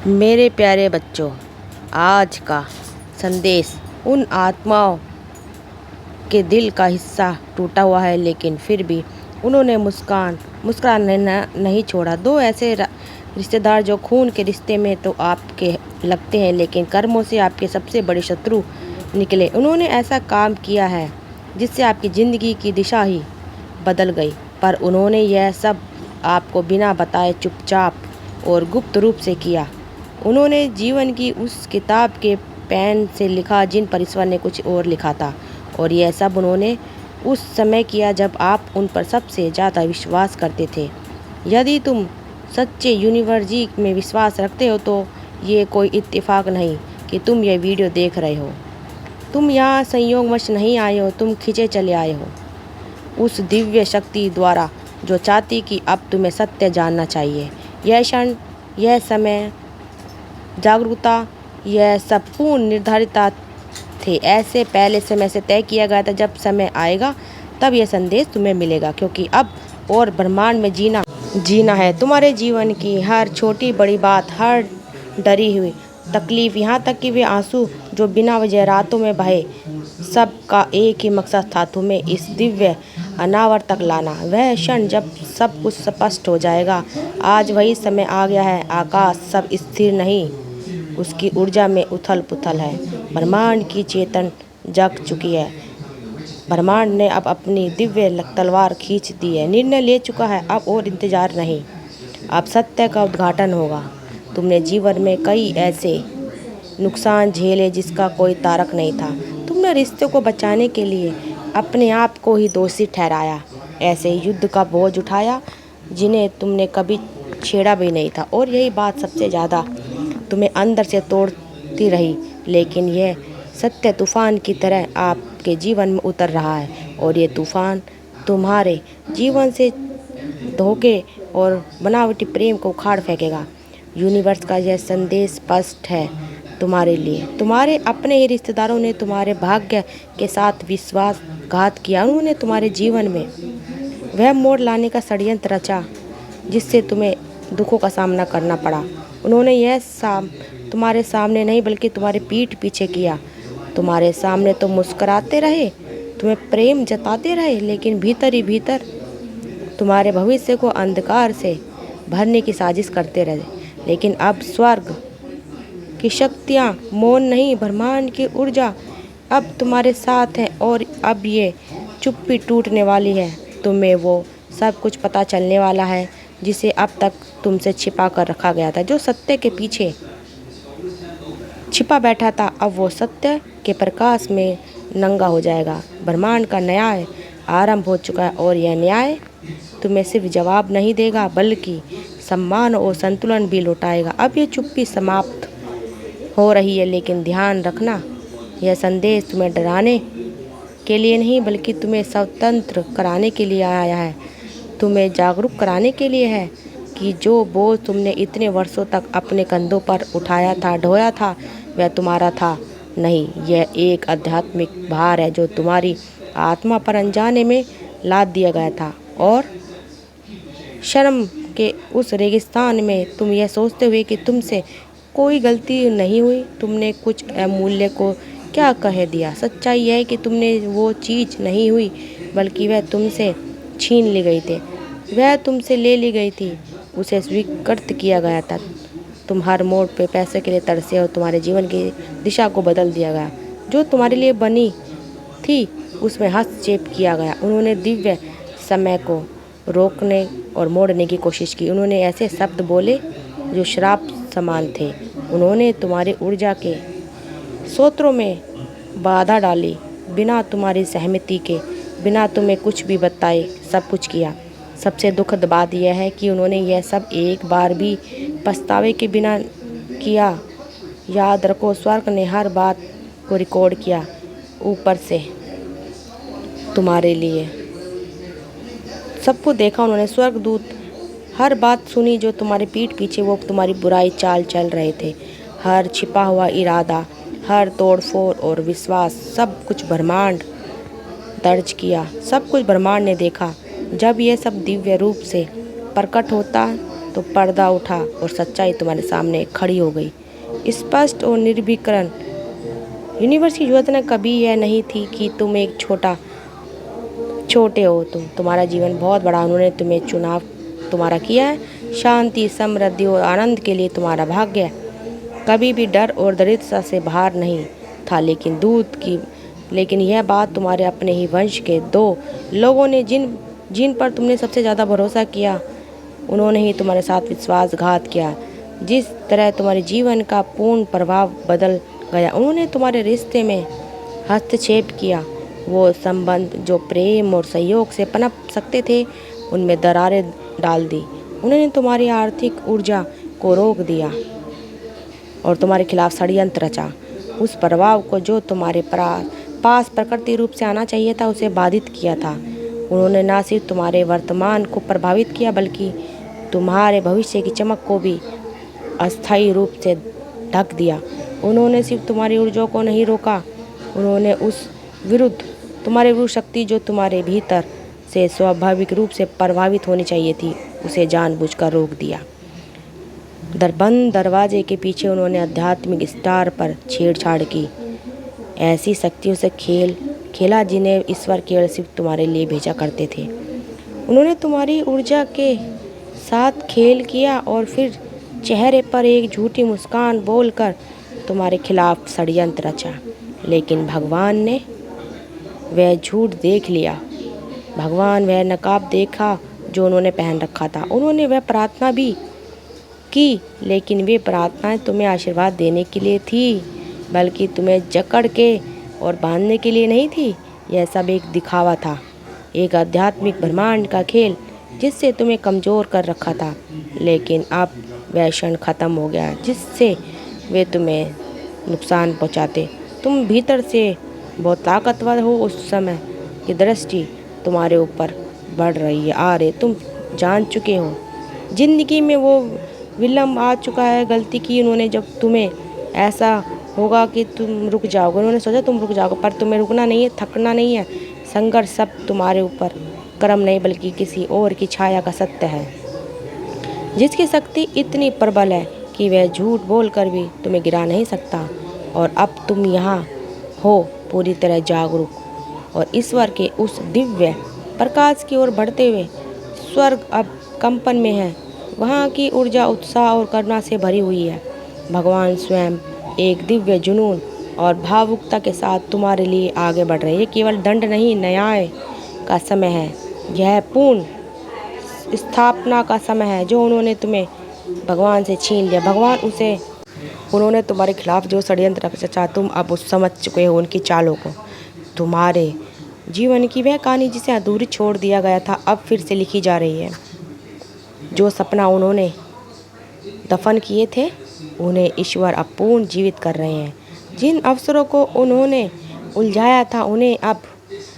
मेरे प्यारे बच्चों, आज का संदेश उन आत्माओं के दिल का हिस्सा टूटा हुआ है, लेकिन फिर भी उन्होंने मुस्कुराना नहीं छोड़ा। दो ऐसे रिश्तेदार जो खून के रिश्ते में तो आपके लगते हैं, लेकिन कर्मों से आपके सबसे बड़े शत्रु निकले। उन्होंने ऐसा काम किया है जिससे आपकी ज़िंदगी की दिशा ही बदल गई, पर उन्होंने यह सब आपको बिना बताए चुपचाप और गुप्त रूप से किया। उन्होंने जीवन की उस किताब के पेन से लिखा जिन पर ईश्वर ने कुछ और लिखा था, और यह सब उन्होंने उस समय किया जब आप उन पर सबसे ज़्यादा विश्वास करते थे। यदि तुम सच्चे यूनिवर्स में विश्वास रखते हो तो ये कोई इत्तेफाक नहीं कि तुम यह वीडियो देख रहे हो। तुम यहाँ संयोगवश नहीं आए हो, तुम खींचे चले आए हो उस दिव्य शक्ति द्वारा जो चाहती कि अब तुम्हें सत्य जानना चाहिए। यह क्षण, यह समय, जागरूकता, यह सब पूर्ण निर्धारित थे। ऐसे पहले समय से तय किया गया था। जब समय आएगा तब यह संदेश तुम्हें मिलेगा, क्योंकि अब और ब्रह्मांड में जीना है। तुम्हारे जीवन की हर छोटी बड़ी बात, हर डरी हुई तकलीफ, यहाँ तक कि वे आंसू जो बिना वजह रातों में बहे, सब का एक ही मकसद था, तुम्हें इस दिव्य अनावर तक लाना। वह क्षण जब सब कुछ स्पष्ट हो जाएगा। आज वही समय आ गया है। आकाश सब स्थिर नहीं, उसकी ऊर्जा में उथल पुथल है। ब्रह्मांड की चेतन जग चुकी है। ब्रह्मांड ने अब अपनी दिव्य तलवार खींच दी है, निर्णय ले चुका है। अब और इंतजार नहीं, अब सत्य का उद्घाटन होगा। तुमने जीवन में कई ऐसे नुकसान झेले जिसका कोई तारक नहीं था। तुमने रिश्ते को बचाने के लिए अपने आप को ही दोषी ठहराया, ऐसे युद्ध का बोझ उठाया जिन्हें तुमने कभी छेड़ा भी नहीं था, और यही बात सबसे ज़्यादा तुम्हें अंदर से तोड़ती रही। लेकिन यह सत्य तूफान की तरह आपके जीवन में उतर रहा है, और ये तूफान तुम्हारे जीवन से धोखे और बनावटी प्रेम को उखाड़ फेंकेगा। यूनिवर्स का यह संदेश स्पष्ट है तुम्हारे लिए। तुम्हारे अपने ही रिश्तेदारों ने तुम्हारे भाग्य के साथ विश्वासघात किया। उन्होंने तुम्हारे जीवन में वह मोड़ लाने का षड्यंत्र रचा जिससे तुम्हें दुखों का सामना करना पड़ा। उन्होंने यह तुम्हारे सामने नहीं बल्कि तुम्हारे पीठ पीछे किया। तुम्हारे सामने तो मुस्कुराते रहे, तुम्हें प्रेम जताते रहे, लेकिन भीतर ही भीतर तुम्हारे भविष्य को अंधकार से भरने की साजिश करते रहे। लेकिन अब स्वर्ग की शक्तियाँ मौन नहीं, ब्रह्मांड की ऊर्जा अब तुम्हारे साथ है, और अब ये चुप्पी टूटने वाली है। तुम्हें वो सब कुछ पता चलने वाला है जिसे अब तक तुमसे छिपा कर रखा गया था। जो सत्य के पीछे छिपा बैठा था, अब वो सत्य के प्रकाश में नंगा हो जाएगा। ब्रह्मांड का न्याय आरंभ हो चुका है, और यह न्याय तुम्हें सिर्फ जवाब नहीं देगा बल्कि सम्मान और संतुलन भी लौटाएगा। अब ये चुप्पी समाप्त हो रही है, लेकिन ध्यान रखना, यह संदेश तुम्हें डराने के लिए नहीं बल्कि तुम्हें स्वतंत्र कराने के लिए आया है। तुम्हें जागरूक कराने के लिए है कि जो बोझ तुमने इतने वर्षों तक अपने कंधों पर उठाया था, ढोया था, वह तुम्हारा था नहीं। यह एक आध्यात्मिक भार है जो तुम्हारी आत्मा पर अनजाने में लाद दिया गया था, और शर्म के उस रेगिस्तान में तुम यह सोचते हुए कि तुमसे कोई गलती नहीं हुई, तुमने कुछ अमूल्य को क्या कह दिया। सच्चाई यह है कि तुमने वो चीज़ नहीं हुई बल्कि वह तुमसे छीन ली गई थी, वह तुमसे ले ली गई थी, उसे स्वीकृत किया गया था। तुम हर मोड़ पे पैसे के लिए तरसे और तुम्हारे जीवन की दिशा को बदल दिया गया। जो तुम्हारे लिए बनी थी उसमें हस्तक्षेप किया गया। उन्होंने दिव्य समय को रोकने और मोड़ने की कोशिश की। उन्होंने ऐसे शब्द बोले जो श्राप समान थे। उन्होंने तुम्हारी ऊर्जा के स्रोतों में बाधा डाली, बिना तुम्हारी सहमति के, बिना तुम्हें कुछ भी बताए सब कुछ किया। सबसे दुखद बात यह है कि उन्होंने यह सब एक बार भी पछतावे के बिना किया। याद रखो, स्वर्ग ने हर बात को रिकॉर्ड किया, ऊपर से तुम्हारे लिए सबको देखा। उन्होंने स्वर्गदूत हर बात सुनी जो तुम्हारे पीठ पीछे वो तुम्हारी बुराई चाल चल रहे थे। हर छिपा हुआ इरादा, हर तोड़फोड़ और विश्वास, सब कुछ ब्रह्मांड दर्ज किया, सब कुछ ब्रह्मांड ने देखा। जब यह सब दिव्य रूप से प्रकट होता तो पर्दा उठा और सच्चाई तुम्हारे सामने खड़ी हो गई, स्पष्ट और निर्भीकरण। यूनिवर्स की योजना कभी यह नहीं थी कि तुम एक छोटे हो। तुम्हारा जीवन बहुत बड़ा, उन्होंने तुम्हें चुनाव तुम्हारा किया है। शांति, समृद्धि और आनंद के लिए तुम्हारा भाग्य कभी भी डर और दरिद्रता से बाहर नहीं था, लेकिन यह बात तुम्हारे अपने ही वंश के 2 लोगों ने जिन पर तुमने सबसे ज़्यादा भरोसा किया, उन्होंने ही तुम्हारे साथ विश्वासघात किया। जिस तरह तुम्हारे जीवन का पूर्ण प्रभाव बदल गया, उन्होंने तुम्हारे रिश्ते में हस्तक्षेप किया। वो संबंध जो प्रेम और सहयोग से पनप सकते थे, उनमें दरारें डाल दी। उन्होंने तुम्हारी आर्थिक ऊर्जा को रोक दिया और तुम्हारे खिलाफ षड्यंत्र रचा। उस प्रभाव को जो तुम्हारे पास प्रकृति रूप से आना चाहिए था, उसे बाधित किया था। उन्होंने न सिर्फ तुम्हारे वर्तमान को प्रभावित किया, बल्कि तुम्हारे भविष्य की चमक को भी अस्थायी रूप से ढक दिया। उन्होंने सिर्फ तुम्हारी ऊर्जा को नहीं रोका, उन्होंने उस तुम्हारे विरुद्ध शक्ति जो तुम्हारे भीतर से स्वाभाविक रूप से प्रभावित होनी चाहिए थी, उसे जानबूझकर रोक दिया। बंद दरवाजे के पीछे उन्होंने आध्यात्मिक स्टार पर छेड़छाड़ की, ऐसी शक्तियों से खेला जिन्हें ईश्वर केवल सिर्फ तुम्हारे लिए भेजा करते थे। उन्होंने तुम्हारी ऊर्जा के साथ खेल किया और फिर चेहरे पर एक झूठी मुस्कान बोलकर तुम्हारे खिलाफ षड्यंत्र रचा। लेकिन भगवान ने वह झूठ देख लिया। भगवान वह नकाब देखा जो उन्होंने पहन रखा था। उन्होंने वह प्रार्थना भी की, लेकिन वे प्रार्थनाएं तुम्हें आशीर्वाद देने के लिए थी, बल्कि तुम्हें जकड़ के और बांधने के लिए नहीं थी। यह सब एक दिखावा था, एक आध्यात्मिक ब्रह्मांड का खेल जिससे तुम्हें कमज़ोर कर रखा था। लेकिन अब वह क्षण ख़त्म हो गया जिससे वे तुम्हें नुकसान पहुंचाते। तुम भीतर से बहुत ताकतवर हो। उस समय की दृष्टि तुम्हारे ऊपर बढ़ रही है। तुम जान चुके हो जिंदगी में वो विलम्ब आ चुका है। गलती की उन्होंने जब तुम्हें ऐसा होगा कि तुम रुक जाओगे। उन्होंने सोचा तुम रुक जाओगे, पर तुम्हें रुकना नहीं है, थकना नहीं है। संघर्ष सब तुम्हारे ऊपर कर्म नहीं, बल्कि किसी और की छाया का सत्य है, जिसकी शक्ति इतनी प्रबल है कि वह झूठ बोलकर भी तुम्हें गिरा नहीं सकता। और अब तुम यहाँ हो, पूरी तरह जागरूक और ईश्वर के उस दिव्य प्रकाश की ओर बढ़ते हुए। स्वर्ग अब कंपन में है, वहाँ की ऊर्जा उत्साह और करुणा से भरी हुई है। भगवान स्वयं एक दिव्य जुनून और भावुकता के साथ तुम्हारे लिए आगे बढ़ रहे हैं। ये केवल दंड नहीं, न्याय का समय है। यह पूर्ण स्थापना का समय है जो उन्होंने तुम्हें भगवान से छीन लिया। उन्होंने तुम्हारे खिलाफ जो षड्यंत्र रचा, तुम अब उस समझ चुके हो उनकी चालों को। तुम्हारे जीवन की वह कहानी जिसे अधूरी छोड़ दिया गया था, अब फिर से लिखी जा रही है। जो सपना उन्होंने दफन किए थे, उन्हें ईश्वर अब पूर्ण जीवित कर रहे हैं। जिन अवसरों को उन्होंने उलझाया था, उन्हें अब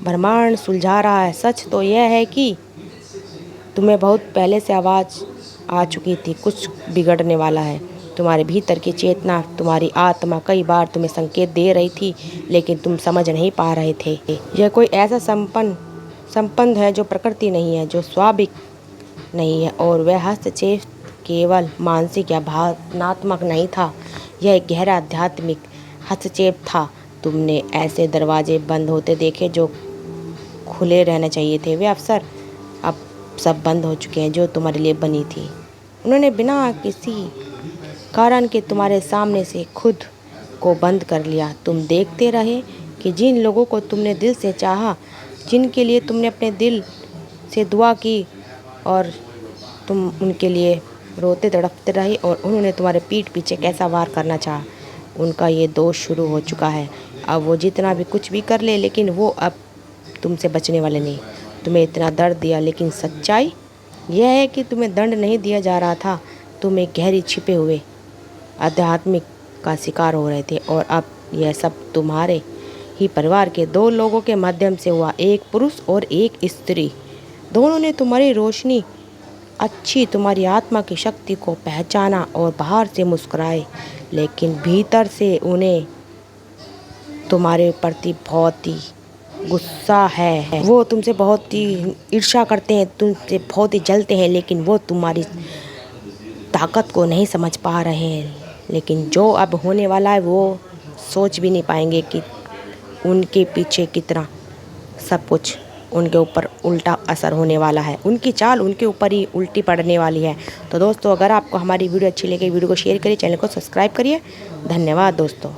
ब्रह्मांड सुलझा रहा है। सच तो यह है कि तुम्हें बहुत पहले से आवाज़ आ चुकी थी, कुछ बिगड़ने वाला है। तुम्हारे भीतर की चेतना, तुम्हारी आत्मा कई बार तुम्हें संकेत दे रही थी, लेकिन तुम समझ नहीं पा रहे थे। यह कोई ऐसा संबंध है जो प्रकृति नहीं है, जो स्वाभाविक नहीं है, और वह हस्तक्षेप केवल मानसिक या भावनात्मक नहीं था, यह एक गहरा आध्यात्मिक हस्तक्षेप था। तुमने ऐसे दरवाजे बंद होते देखे जो खुले रहने चाहिए थे। वे अवसर अब सब बंद हो चुके हैं जो तुम्हारे लिए बनी थी। उन्होंने बिना किसी कारण के तुम्हारे सामने से खुद को बंद कर लिया। तुम देखते रहे कि जिन लोगों को तुमने दिल से चाहा, जिनके लिए तुमने अपने दिल से दुआ की, और तुम उनके लिए रोते तड़पते रहे, और उन्होंने तुम्हारे पीठ पीछे कैसा वार करना चाहा। उनका ये दोष शुरू हो चुका है। अब वो जितना भी कुछ भी कर ले, लेकिन वो अब तुमसे बचने वाले नहीं। तुम्हें इतना दर्द दिया, लेकिन सच्चाई यह है कि तुम्हें दंड नहीं दिया जा रहा था। तुम एक गहरी छिपे हुए आध्यात्मिक का शिकार हो रहे थे, और अब यह सब तुम्हारे ही परिवार के 2 लोगों के माध्यम से हुआ, एक पुरुष और एक स्त्री। दोनों ने तुम्हारी रोशनी तुम्हारी आत्मा की शक्ति को पहचाना और बाहर से मुस्कुराए, लेकिन भीतर से उन्हें तुम्हारे प्रति बहुत ही गुस्सा है। वो तुमसे बहुत ही ईर्ष्या करते हैं, तुमसे बहुत ही जलते हैं, लेकिन वो तुम्हारी ताकत को नहीं समझ पा रहे हैं, लेकिन जो अब होने वाला है वो सोच भी नहीं पाएंगे कि उनके पीछे कितना सब कुछ उनके ऊपर उल्टा असर होने वाला है। उनकी चाल उनके ऊपर ही उल्टी पड़ने वाली है। तो दोस्तों, अगर आपको हमारी वीडियो अच्छी लगे, वीडियो को शेयर करिए, चैनल को सब्सक्राइब करिए। धन्यवाद दोस्तों।